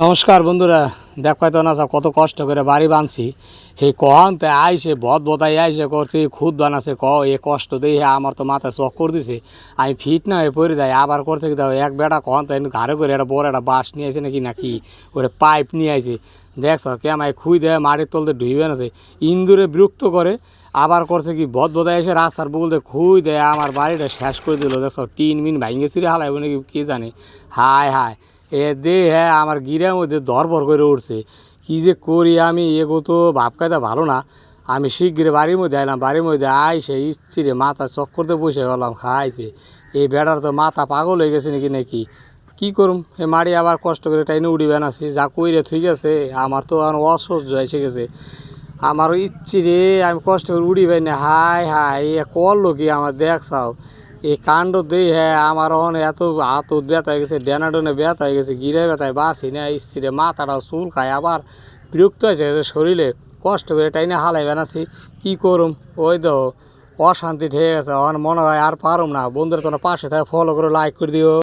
নমস্কার বন্ধুরা, দেখো তো না কত কষ্ট করে বাড়ি বানছি। এই কখন তো আইসে বতাই আইসে করছে খুদ বানাছে এ কষ্ট দিয়ে আমার তো মাথায় চক্কর দিছে। আমি ফিট না হয়ে পড়ে যাই। আবার করছে কি দাও এক বেটা কখন তো ঘাড়ে করে একটা বড় একটা বাঁশ নিয়ে আসে নাকি ওটা পাইপ নিয়ে আসে। দেখছ কেমায় খুই দেয় মাটির তলতে ঢুইবে আছে ইন্দুরে বিরক্ত করে। আবার করছে কি বতাই এসে রাস্তার বলতে খুই দেয় আমার বাড়িটা শেষ করে দিল। দেখছ টিন মিন ভাঙে চুরে হালাইব নাকি কে জানে। হায় হায় এ দে হ্যাঁ আমার গিরের মধ্যে দরবর করে উঠছে। কী যে করি আমি, এগো তো ভাব কায়দা ভালো না। আমি শিগগিরে বাড়ির মধ্যে আইলাম, বাড়ির মধ্যে আইসে ইচ্ছিরে মাথা চক্করতে বসে গেলাম। খাইছে এই বেড়ার তো মাথা পাগল হয়ে গেছে নাকি কী করুম। এ মাড়ি আবার কষ্ট করে টাইনে উড়িবে নাছি যা কইরে থই গেছে। আমার তো আর অসহ্য এসে গেছে। আমারও ইচ্ছি রে আমি কষ্ট করে উড়িবে না। হায় হায় এ করলো কি আমার দেখছাও এই কাণ্ড দেই। হ্যাঁ আমার অনেক এত হাত ব্যথা হয়ে গেছে, ডেনা ব্যথা হয়ে গেছে, গিরে ব্যথায় বাসি না ইচ্ছি রে। মাথাটাও চুল খায়, আবার বিরক্ত হয়েছে শরীরে। কষ্ট করে টাইনে হালাই বেনাছি কী করুম। ওই তো অশান্তি ঠেকে গেছে। আমার মনে হয় আর পারুম না। বন্ধুরা তোমরা পাশে থাকে ফলো করে লাইক করে দিও।